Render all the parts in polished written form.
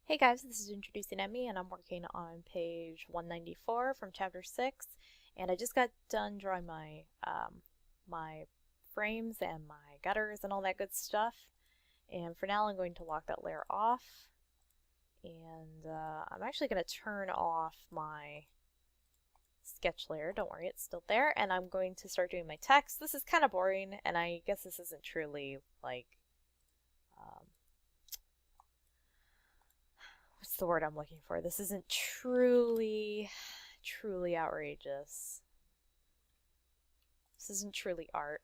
Hey guys, this is Introducing Emmy, and I'm working on page 194 from chapter 6. And I just got done drawing my frames and my gutters and all that good stuff. And for now, I'm going to lock that layer off. And I'm actually going to turn off my sketch layer. Don't worry, it's still there. And I'm going to start doing my text. This is kind of boring, and I guess this isn't truly like what's the word I'm looking for? This isn't truly outrageous. This isn't truly art.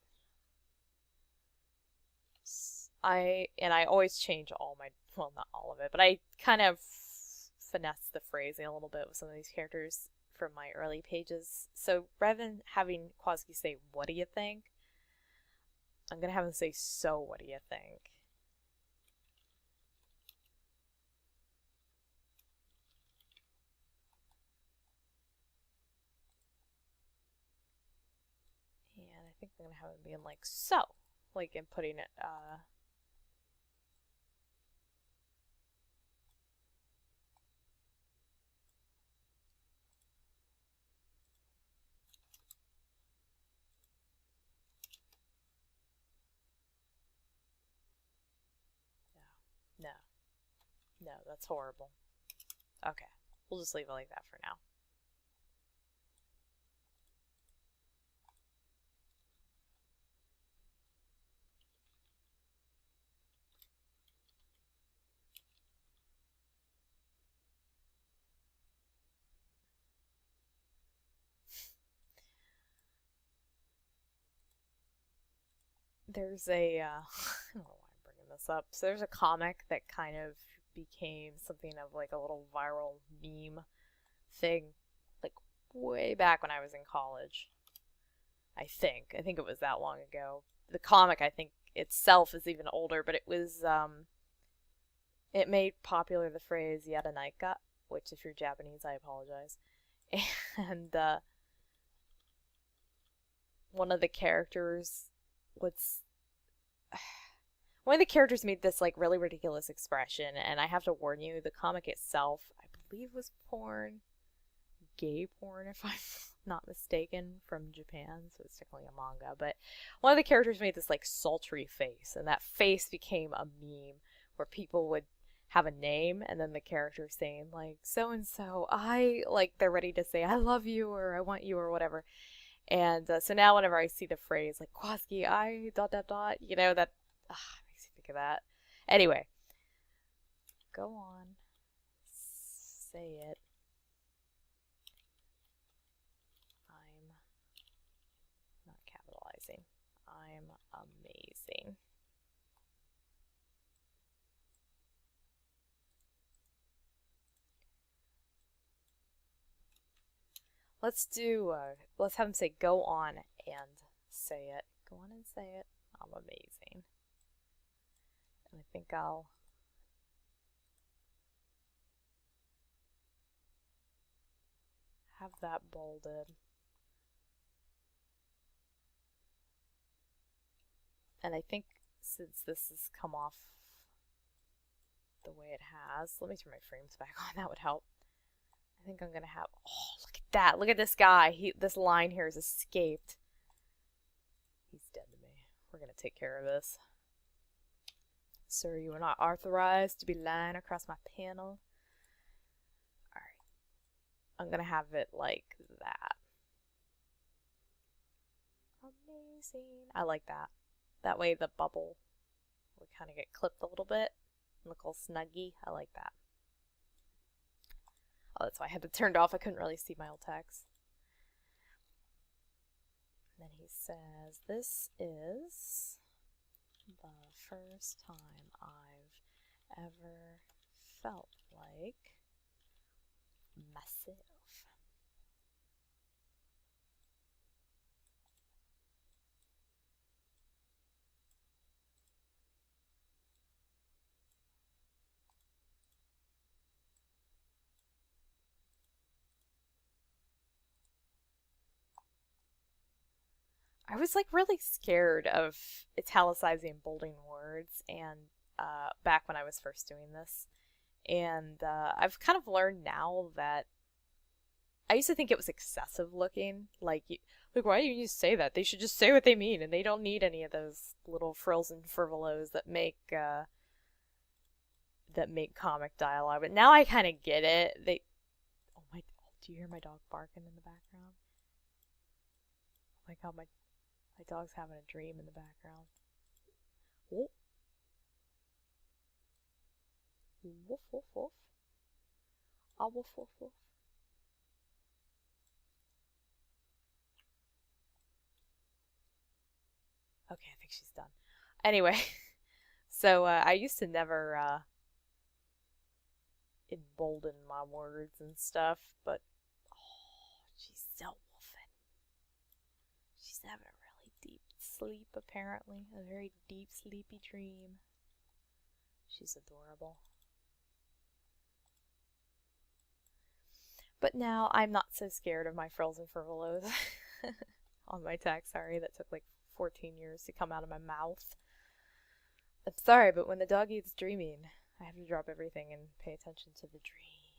I always change all my, well, not all of it, but I kind of finesse the phrasing a little bit with some of these characters from my early pages. So rather than having Kwasky say, "What do you think?" I'm going to have him say, "So what do you think?" And I think I'm going to have him being like, "So," like, and putting it, no, no, that's horrible. Okay, we'll just leave it like that for now. There's a, I don't know why I'm bringing this up. So there's a comic that kind of became something of like a little viral meme thing, like way back when I was in college. I think it was that long ago. The comic, I think itself is even older, but it made popular the phrase "Yadanaika," which if you're Japanese, I apologize. And one of the characters was one of the characters made this like really ridiculous expression, and I have to warn you, the comic itself, I believe, was gay porn, if I'm not mistaken, from Japan, so it's technically a manga. But one of the characters made this like sultry face, and that face became a meme where people would have a name and then the character saying like so and so, I like they're ready to say I love you or I want you or whatever. And so now whenever I see the phrase like Kwasky, I dot dot dot, you know, that makes me think of that. Anyway, go on. Say it. I'm not capitalizing. I'm amazing. Let's have him say go on and say it. Go on and say it. I'm amazing. And I think I'll have that bolded. And I think since this has come off the way it has, let me turn my frames back on, that would help. I think I'm gonna have, oh, look at that. Look at this guy. This line here has escaped. He's dead to me. We're gonna take care of this. Sir, you are not authorized to be lying across my panel. Alright. I'm gonna have it like that. Amazing. I like that. That way the bubble will kind of get clipped a little bit. Look all snuggy. I like that. Oh, that's why I had it turned off. I couldn't really see my old text. And then he says, "This is the first time I've ever felt like myself." I was like really scared of italicizing and bolding words, and back when I was first doing this, And I've kind of learned now that I used to think it was excessive looking. Like, why do you say that? They should just say what they mean, and they don't need any of those little frills and furbelows that make comic dialogue. But now I kind of get it. Do you hear my dog barking in the background? Oh my god, my dog's having a dream in the background. Oh. Woof woof woof. Ah woof woof woof. Okay, I think she's done. Anyway, so I used to never embolden my words and stuff, but oh, she's still woofing. She's having a really deep sleep, apparently. A very deep, sleepy dream. She's adorable. But now I'm not so scared of my frills and furbelows on my text. Sorry, that took like 14 years to come out of my mouth. I'm sorry, but when the doggy's dreaming, I have to drop everything and pay attention to the dream.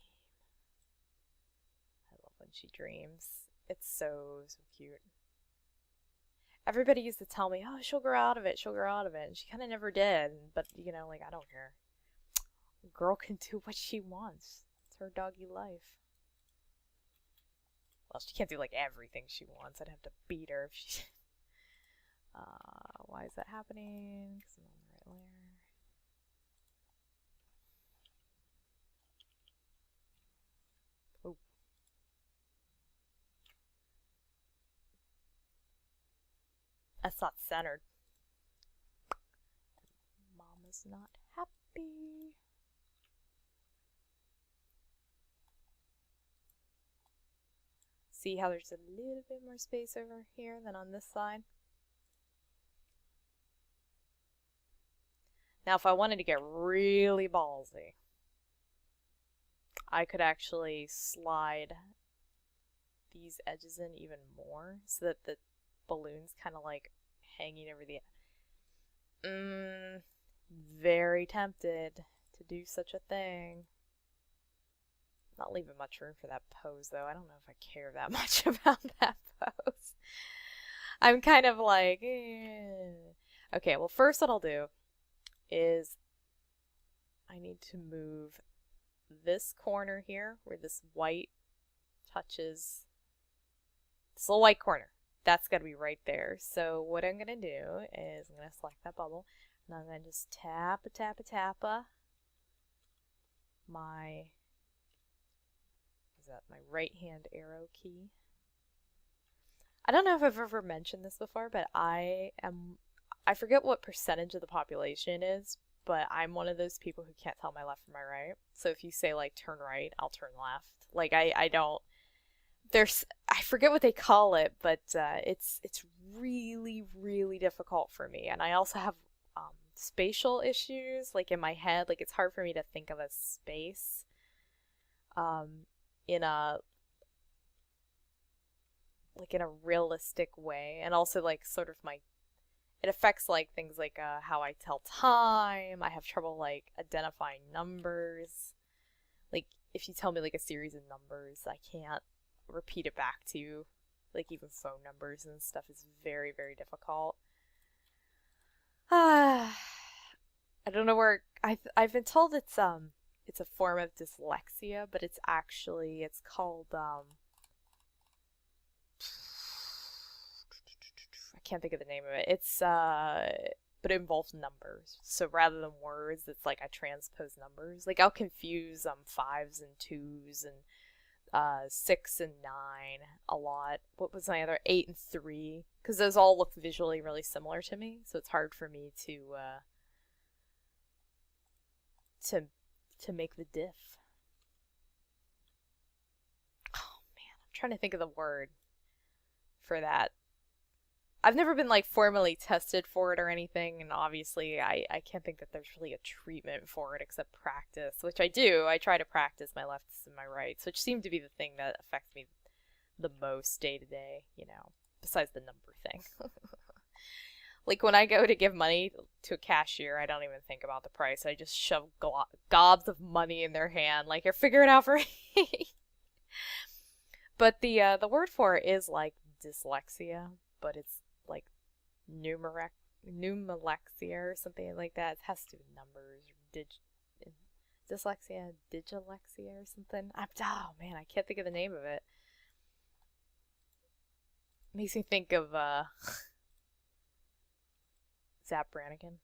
I love when she dreams. It's so cute. Everybody used to tell me, oh, she'll grow out of it, she'll grow out of it. And she kind of never did. But, you know, like, I don't care. A girl can do what she wants. It's her doggy life. Well, she can't do, like, everything she wants. I'd have to beat her if she... why is that happening? Because I'm on the right layer. Oh. That's not centered. Mama's not happy. See how there's a little bit more space over here than on this side? Now, if I wanted to get really ballsy, I could actually slide these edges in even more so that the balloon's kind of like hanging over the... very tempted to do such a thing. Not leaving much room for that pose, though. I don't know if I care that much about that pose. I'm kind of like... Okay, well, first what I'll do is I need to move this corner here where this white touches this little white corner. That's got to be right there. So what I'm going to do is I'm going to select that bubble and I'm going to just tappa my right hand arrow key. I don't know if I've ever mentioned this before, but I forget what percentage of the population is, but I'm one of those people who can't tell my left from my right. So if you say like turn right, I'll turn left. Like I don't, I forget what they call it, but it's really, really difficult for me. And I also have spatial issues, like in my head. Like it's hard for me to think of a space in a realistic way. And also like sort of it affects like things like how I tell time. I have trouble like identifying numbers. Like if you tell me like a series of numbers, I can't repeat it back to you. Like even phone numbers and stuff is very, very difficult. I don't know where I've been told it's a form of dyslexia, but it's called I can't think of the name of it. It's but it involves numbers. So rather than words, it's like I transpose numbers. Like I'll confuse 5s and 2s and 6 and 9 a lot. What was my other 8 and 3? Because those all look visually really similar to me, so it's hard for me to make the diff. Oh man, I'm trying to think of the word for that. I've never been like formally tested for it or anything, and obviously I can't think that there's really a treatment for it except practice, which I do. I try to practice my lefts and my rights, which seem to be the thing that affects me the most day to day, you know, besides the number thing. Like when I go to give money to a cashier, I don't even think about the price. I just shove gobs of money in their hand, like, here, figure it out for me. But the word for it is like dyslexia, but it's like numerexia or something like that. It has to do with numbers, dyslexia, digilexia or something. Oh man, I can't think of the name of it. Makes me think of Zap Brannigan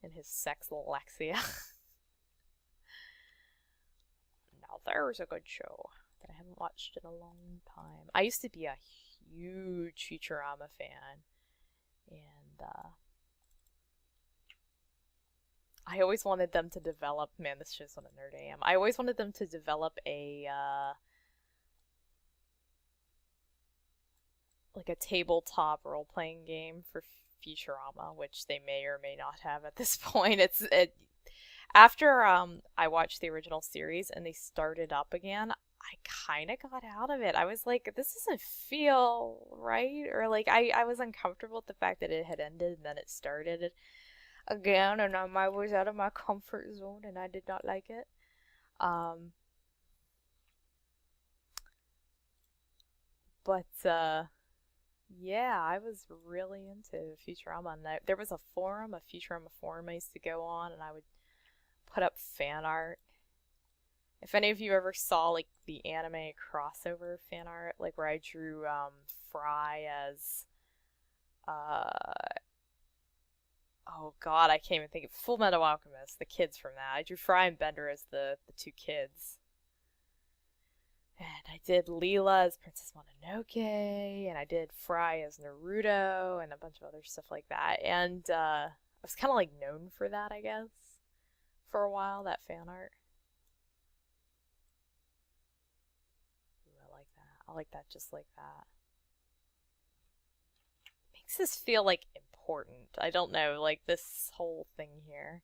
and his sexlexia. Now there's a good show that I haven't watched in a long time. I used to be a huge Futurama fan, and I always wanted them to develop, man, this shows what a nerd I am. I always wanted them to develop a like a tabletop role-playing game for Futurama, which they may or may not have at this point. After I watched the original series and they started up again, I kind of got out of it. I was like, this doesn't feel right, or like I was uncomfortable with the fact that it had ended and then it started again, and I was out of my comfort zone and I did not like it. But yeah, I was really into Futurama, and there was a Futurama forum I used to go on, and I would put up fan art. If any of you ever saw like the anime crossover fan art, like where I drew Fry as oh god, I can't even think of Full Metal Alchemist, the kids from that. I drew Fry and Bender as the two kids. And I did Leela as Princess Mononoke, and I did Fry as Naruto, and a bunch of other stuff like that. And I was kind of like known for that, I guess, for a while, that fan art. Ooh, I like that. I like that just like that. Makes this feel like important. I don't know, like this whole thing here.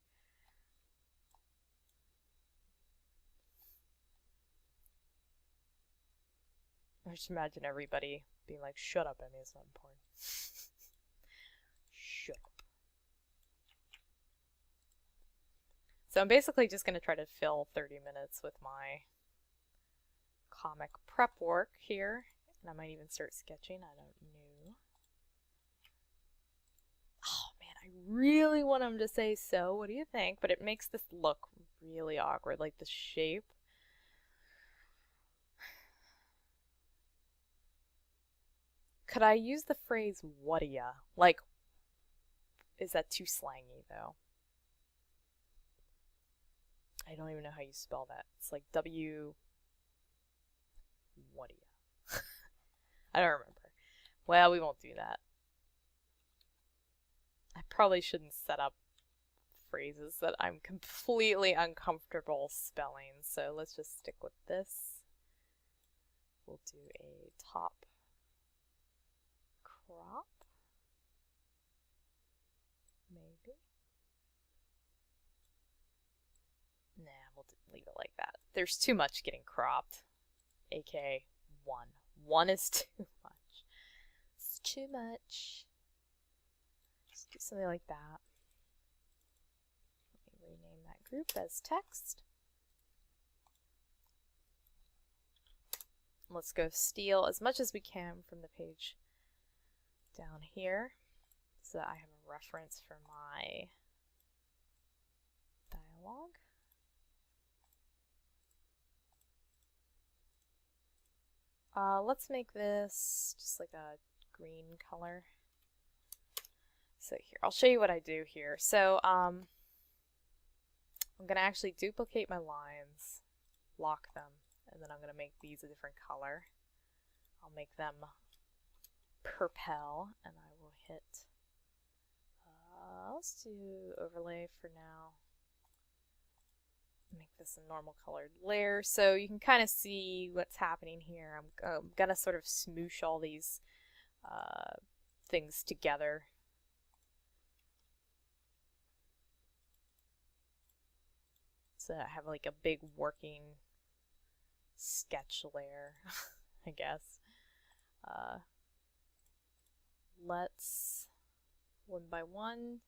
I just imagine everybody being like, shut up, Emmy, it's not important. Shut up. So I'm basically just going to try to fill 30 minutes with my comic prep work here. And I might even start sketching, I don't know. Oh man, I really want him to say so. What do you think? But it makes this look really awkward, like the shape. Could I use the phrase whatia? Like, is that too slangy though? I don't even know how you spell that. It's like W whatia. I don't remember. Well, we won't do that. I probably shouldn't set up phrases that I'm completely uncomfortable spelling, so let's just stick with this. We'll do a top crop, maybe. Nah, we'll leave it like that. There's too much getting cropped, aka 1. 1 is too much. It's too much. Just do something like that. Let me rename that group as text. Let's go steal as much as we can from the page down here so that I have a reference for my dialogue. Let's make this just like a green color. So here, I'll show you what I do here. So I'm gonna actually duplicate my lines, lock them, and then I'm gonna make these a different color. I'll make them purple, and I will hit, let's do overlay for now. Make this a normal colored layer so you can kind of see what's happening here. I'm gonna sort of smoosh all these things together. So I have like a big working sketch layer, I guess. Let's one by one.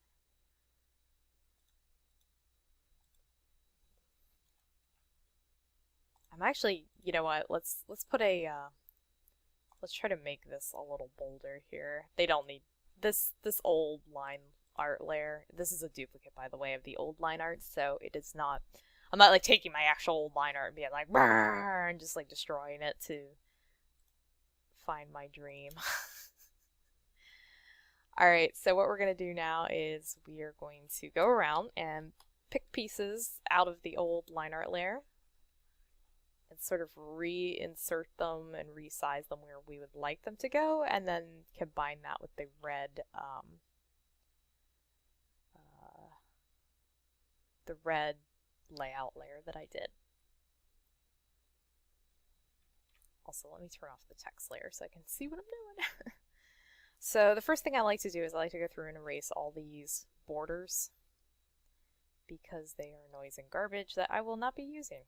I'm actually, you know what? Let's put a let's try to make this a little bolder here. They don't need this old line art layer. This is a duplicate, by the way, of the old line art, so it is not. I'm not like taking my actual old line art and being like, "Brrr," and just like destroying it to find my dream. Alright, so what we're going to do now is we are going to go around and pick pieces out of the old line art layer and sort of reinsert them and resize them where we would like them to go, and then combine that with the red layout layer that I did. Also, let me turn off the text layer so I can see what I'm doing. So the first thing I like to do is I like to go through and erase all these borders because they are noise and garbage that I will not be using.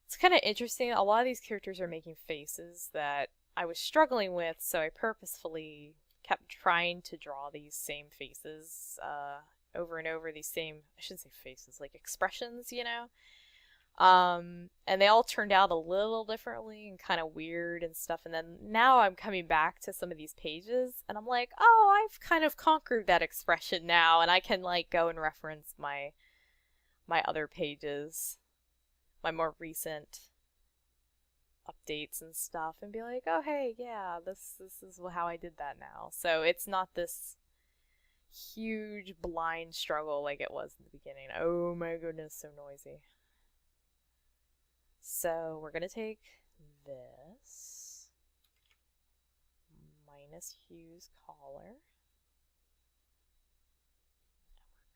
It's kind of interesting. A lot of these characters are making faces that I was struggling with, so I purposefully kept trying to draw these same faces over and over, these same, I shouldn't say faces, like expressions, you know? And they all turned out a little differently and kind of weird and stuff. And then now I'm coming back to some of these pages and I'm like, oh, I've kind of conquered that expression now, and I can like go and reference my other pages, my more recent updates and stuff, and be like, oh hey, yeah, this is how I did that now. So it's not this huge blind struggle like it was in the beginning. Oh my goodness, so noisy. So we're going to take this minus hues color.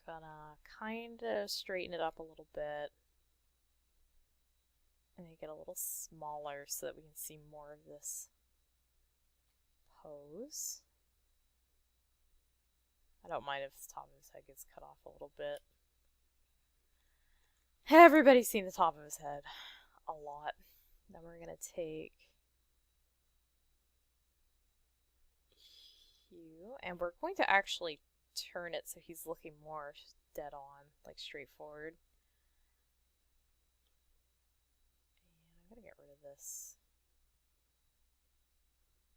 We're going to kind of straighten it up a little bit and make it a little smaller so that we can see more of this pose. I don't mind if the top of his head gets cut off a little bit. Everybody's seen the top of his head a lot. Then we're going to take hue, and we're going to actually turn it so he's looking more dead on, like straightforward. And I'm going to get rid of this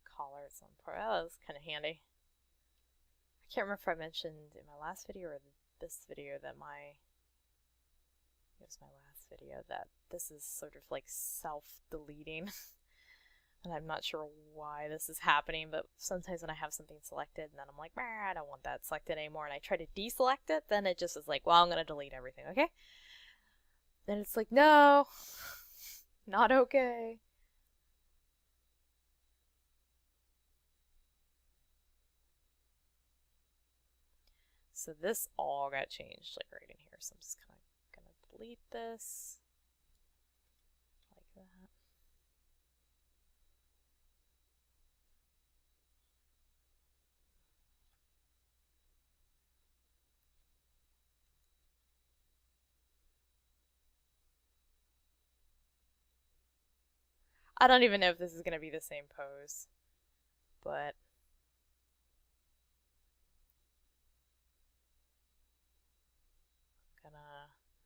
collar at some point. Oh, that's kind of handy. I can't remember if I mentioned in my last video or this video that it was my last video, that this is sort of like self-deleting. And I'm not sure why this is happening, but sometimes when I have something selected and then I'm like, I don't want that selected anymore, and I try to deselect it, then it just is like, well, I'm going to delete everything, okay? Then it's like, no, not okay. So this all got changed like right in here, so I'm just kind of going to delete this. Like that. I don't even know if this is going to be the same pose, but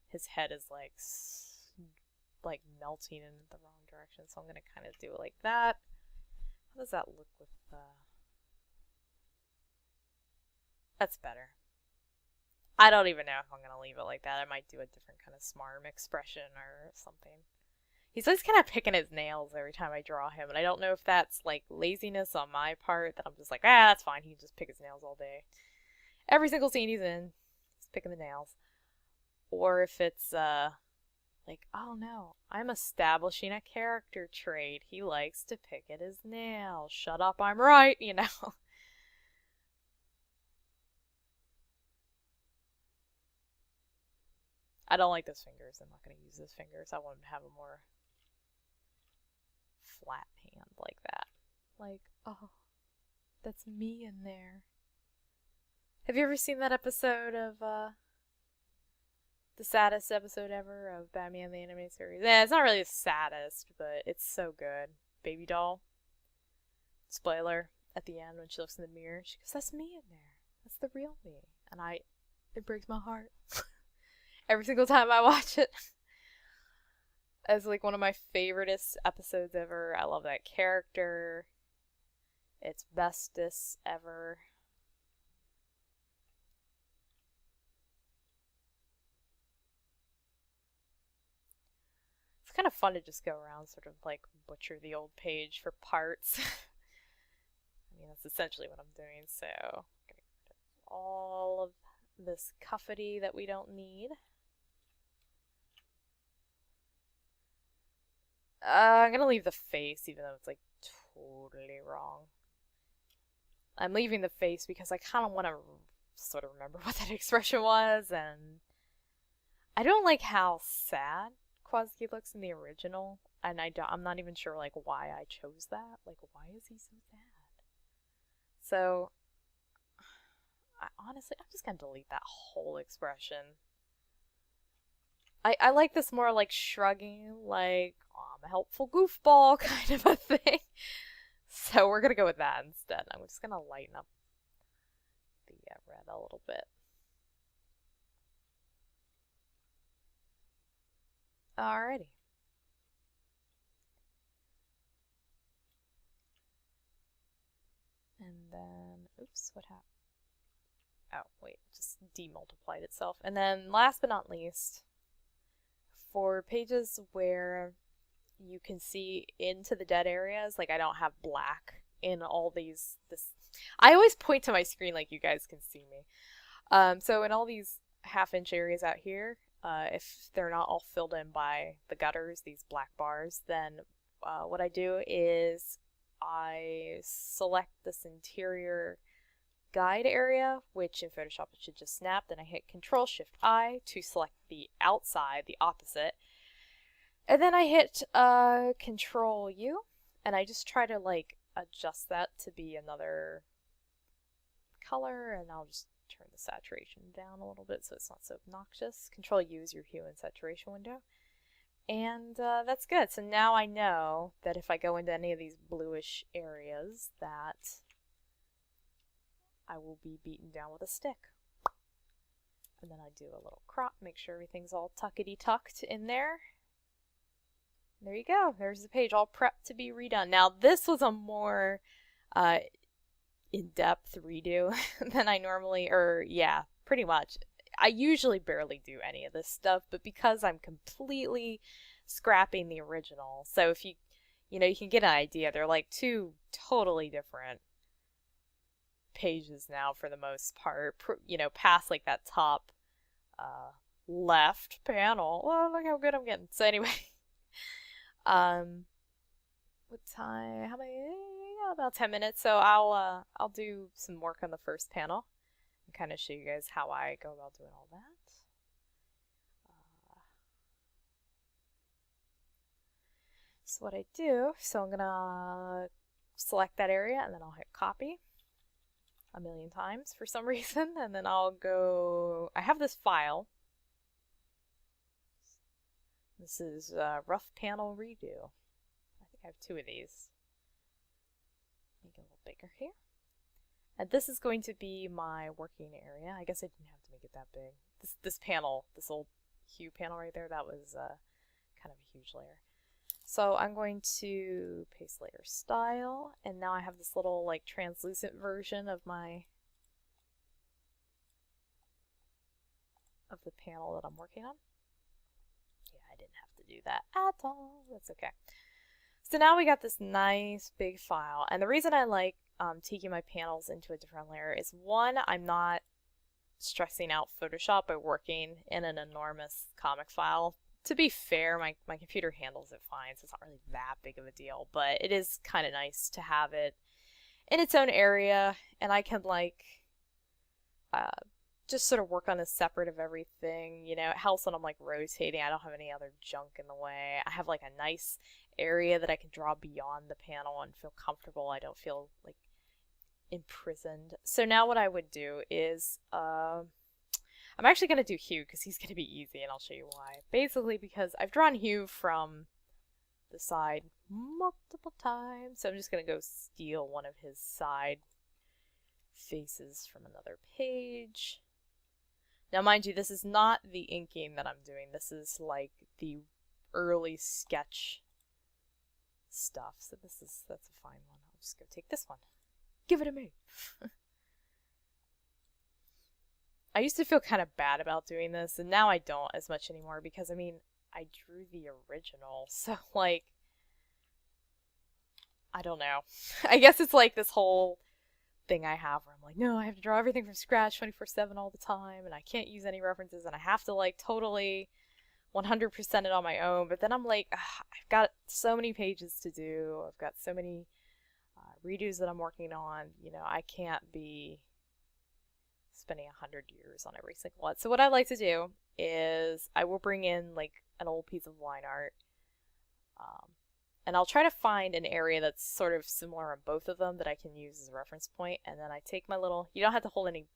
his head is like melting in the wrong direction, so I'm going to kind of do it like that. How does that look with that's better. I don't even know if I'm going to leave it like that. I might do a different kind of smarm expression or something. He's always kind of picking his nails every time I draw him, and I don't know if that's like laziness on my part, that I'm just like, that's fine, he can just pick his nails all day. Every single scene he's in, he's picking the nails. Or if it's like, oh no, I'm establishing a character trait. He likes to pick at his nails. Shut up, I'm right, you know. I don't like those fingers. I'm not going to use those fingers. I want him to have a more flat hand like that. Like, oh, that's me in there. Have you ever seen that episode of the saddest episode ever of Batman the Animated Series? Yeah, it's not really the saddest, but it's so good. Baby Doll. spoiler, at the end when she looks in the mirror, she goes, "That's me in there. That's the real me." And it breaks my heart. Every single time I watch it. It's like one of my favoriteest episodes ever. I love that character. It's bestest ever. It's kind of fun to just go around, sort of like butcher the old page for parts. I mean, that's essentially what I'm doing. So, I'm gonna get rid of all of this cuffity that we don't need. I'm gonna leave the face, even though it's like totally wrong. I'm leaving the face because I kind of want to sort of remember what that expression was, and I don't like how sad Kwazaki looks in the original, and I'm not even sure like why I chose that. Like, why is he so sad? So, honestly, I'm just gonna delete that whole expression. I like this more like shrugging, like, oh, I'm a helpful goofball kind of a thing. So we're gonna go with that instead. I'm just gonna lighten up the red a little bit. Alrighty. And then, oops, what happened? Oh, wait, just demultiplied itself. And then last but not least, for pages where you can see into the dead areas, like I don't have black in all this. I always point to my screen like you guys can see me. So in all these half-inch areas out here, if they're not all filled in by the gutters, these black bars, then what I do is I select this interior guide area, which in Photoshop it should just snap. Then I hit Control-Shift-I to select the outside, the opposite. And then I hit Control-U, and I just try to like adjust that to be another color, and I'll just turn the saturation down a little bit so it's not so obnoxious. Control-U is your hue and saturation window. And that's good. So now I know that if I go into any of these bluish areas that I will be beaten down with a stick. And then I do a little crop, make sure everything's all tuckety-tucked in there. There you go. There's the page all prepped to be redone. Now this was a more in-depth redo than I normally, yeah, pretty much. I usually barely do any of this stuff, but because I'm completely scrapping the original, so if you can get an idea, they're like two totally different pages now for the most part, past like that top left panel. Well, look how good I'm getting. So anyway, what time? How many? Yeah, about 10 minutes. So I'll do some work on the first panel and kind of show you guys how I go about doing all that. So what I do, so I'm gonna select that area and then I'll hit copy a million times for some reason, and then I'll go, I have this file. This is rough panel redo. I think I have two of these. Make it a little bigger here. And this is going to be my working area. I guess I didn't have to make it that big. This panel, this old hue panel right there, that was kind of a huge layer. So I'm going to paste layer style, and now I have this little like translucent version of the panel that I'm working on. Yeah, I didn't have to do that at all. That's okay. So now we got this nice big file, and the reason I like taking my panels into a different layer is, one, I'm not stressing out Photoshop by working in an enormous comic file. To be fair, my computer handles it fine, so it's not really that big of a deal, but it is kind of nice to have it in its own area, and I can like just sort of work on a separate of everything. It helps when I'm like rotating. I don't have any other junk in the way. I have like a nice area that I can draw beyond the panel and feel comfortable. I don't feel like imprisoned. So now what I would do is I'm actually going to do Hugh because he's going to be easy, and I'll show you why. Basically because I've drawn Hugh from the side multiple times. So I'm just going to go steal one of his side faces from another page. Now, mind you, this is not the inking that I'm doing. This is like the early sketch stuff. So that's a fine one. I'll just go take this one. Give it to me. I used to feel kind of bad about doing this, and now I don't as much anymore because, I mean, I drew the original, so, like, I don't know. I guess it's like this whole thing I have where I'm like, no, I have to draw everything from scratch 24/7 all the time, and I can't use any references, and I have to, like, totally 100% it on my own. But then I'm like, I've got so many pages to do. I've got so many redos that I'm working on. You know, I can't be spending 100 years on every single one. So what I like to do is I will bring in like an old piece of line art, and I'll try to find an area that's sort of similar on both of them that I can use as a reference point, and then I take my little, you don't have to hold any,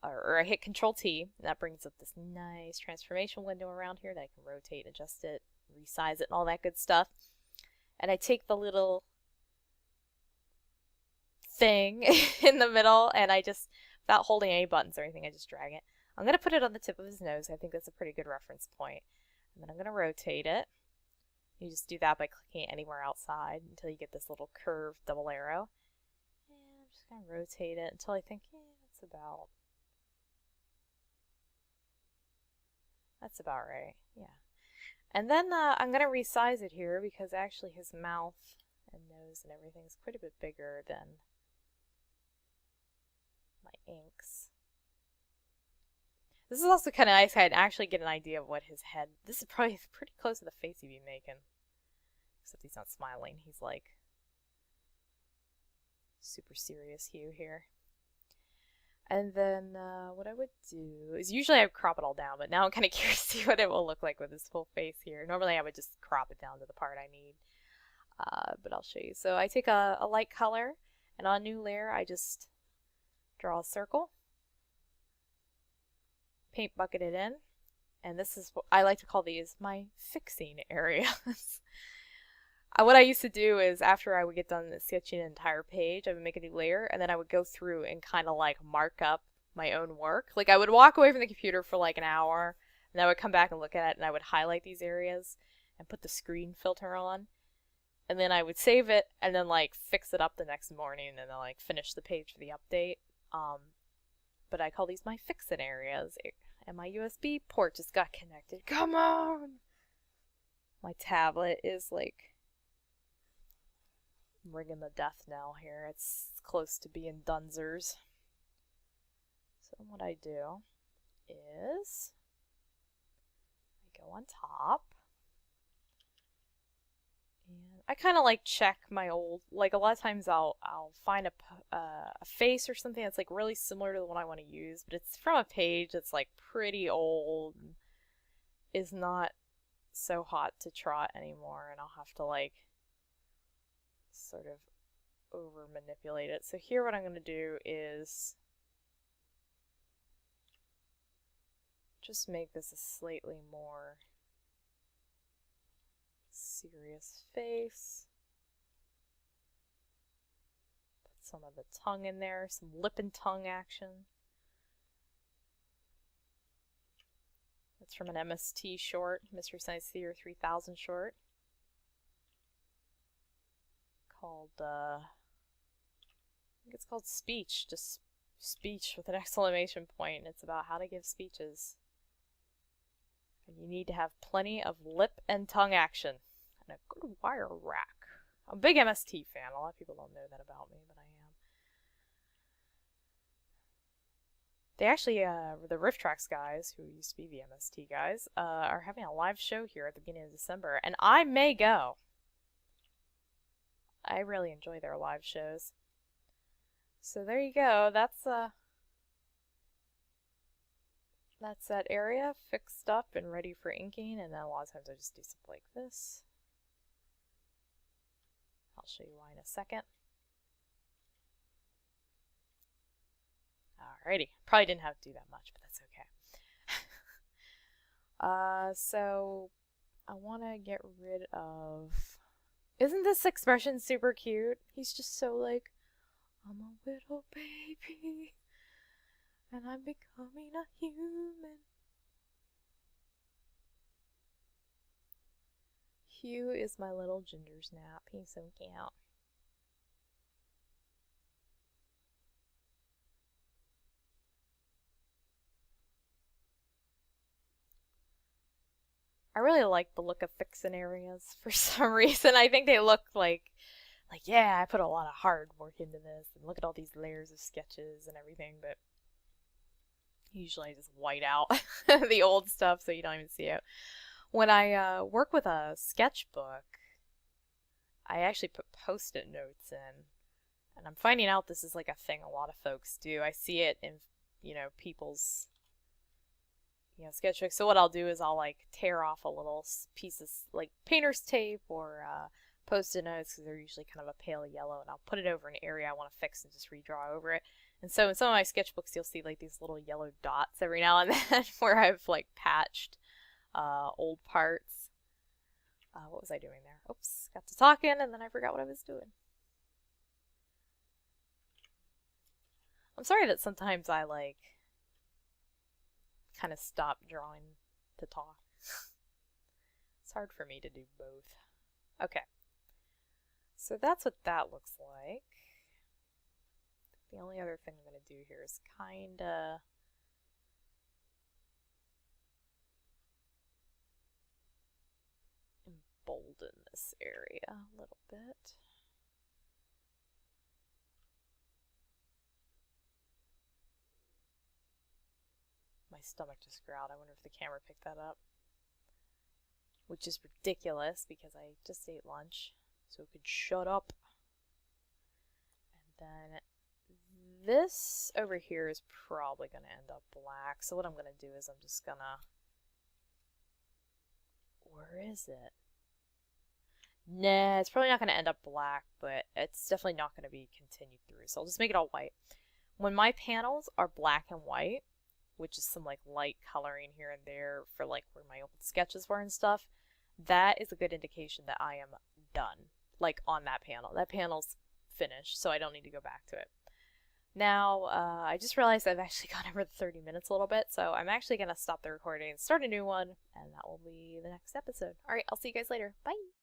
or I hit Control T, and that brings up this nice transformation window around here that I can rotate, adjust it, resize it, and all that good stuff. And I take the little thing in the middle, and I just, without holding any buttons or anything, I just drag it. I'm going to put it on the tip of his nose. I think that's a pretty good reference point. And then I'm going to rotate it. You just do that by clicking it anywhere outside until you get this little curved double arrow. And I'm just going to rotate it until I think, that's about right. Yeah. And then I'm going to resize it here because actually his mouth and nose and everything is quite a bit bigger than my inks. This is also kind of nice. I can actually get an idea of what his head... This is probably pretty close to the face he'd be making. Except he's not smiling. He's like... super serious hue here. And then what I would do is usually I would crop it all down, but now I'm kind of curious to see what it will look like with his full face here. Normally I would just crop it down to the part I need. But I'll show you. So I take a light color, and on a new layer I just draw a circle. Paint bucket it in, and this is what I like to call these my fixing areas. What I used to do is after I would get done sketching an entire page, I would make a new layer, and then I would go through and kind of like mark up my own work. Like I would walk away from the computer for like an hour, and I would come back and look at it, and I would highlight these areas and put the screen filter on, and then I would save it and then like fix it up the next morning and then like finish the page for the update. But I call these my fix-it areas. And my USB port just got connected. Come on! My tablet is like ringing the death knell here. It's close to being dunzers. So what I do is I go on top. And I kind of like check my old, like a lot of times I'll find a face or something that's like really similar to the one I want to use, but it's from a page that's like pretty old and is not so hot to trot anymore, and I'll have to like sort of over manipulate it. So here what I'm going to do is just make this a slightly more serious face. Put some of the tongue in there, some lip and tongue action. That's from an MST short, Mystery Science Theater 3000 short, called, I think it's called Speech, just speech with an exclamation point, and it's about how to give speeches. And you need to have plenty of lip and tongue action and a good wire rack. I'm a big MST fan. A lot of people don't know that about me, but I am. They actually, the Riff Tracks guys, who used to be the MST guys, are having a live show here at the beginning of December, and I may go. I really enjoy their live shows. So there you go. That's that area fixed up and ready for inking, and then a lot of times I just do something like this. I'll show you why in a second. Alrighty, probably didn't have to do that much, but that's okay. So I want to get rid of Isn't this expression super cute? He's just so like, I'm a little baby, and I'm becoming a human. Hugh is my little ginger snap. He's so cute. I really like the look of fiction areas for some reason. I think they look like yeah, I put a lot of hard work into this, and look at all these layers of sketches and everything, but usually I just white out the old stuff so you don't even see it. When I work with a sketchbook, I actually put post-it notes in, and I'm finding out this is like a thing a lot of folks do. I see it in, people's, sketchbooks. So what I'll do is I'll like tear off a little pieces like painter's tape or post-it notes because they're usually kind of a pale yellow, and I'll put it over an area I want to fix and just redraw over it. And so in some of my sketchbooks, you'll see like these little yellow dots every now and then where I've like patched old parts. What was I doing there? Oops, got to talking and then I forgot what I was doing. I'm sorry that sometimes I like kind of stop drawing to talk. It's hard for me to do both. Okay. So that's what that looks like. The only other thing I'm going to do here is kind of embolden this area a little bit. My stomach just growled. I wonder if the camera picked that up. Which is ridiculous because I just ate lunch, so it could shut up. And then this over here is probably going to end up black. So what I'm going to do is I'm just going to... Where is it? Nah, it's probably not going to end up black, but it's definitely not going to be continued through. So I'll just make it all white. When my panels are black and white, which is some like light coloring here and there for like where my old sketches were and stuff, that is a good indication that I am done, like on that panel. That panel's finished, so I don't need to go back to it. Now, I just realized I've actually gone over the 30 minutes a little bit, so I'm actually going to stop the recording and start a new one, and that will be the next episode. Alright, I'll see you guys later. Bye!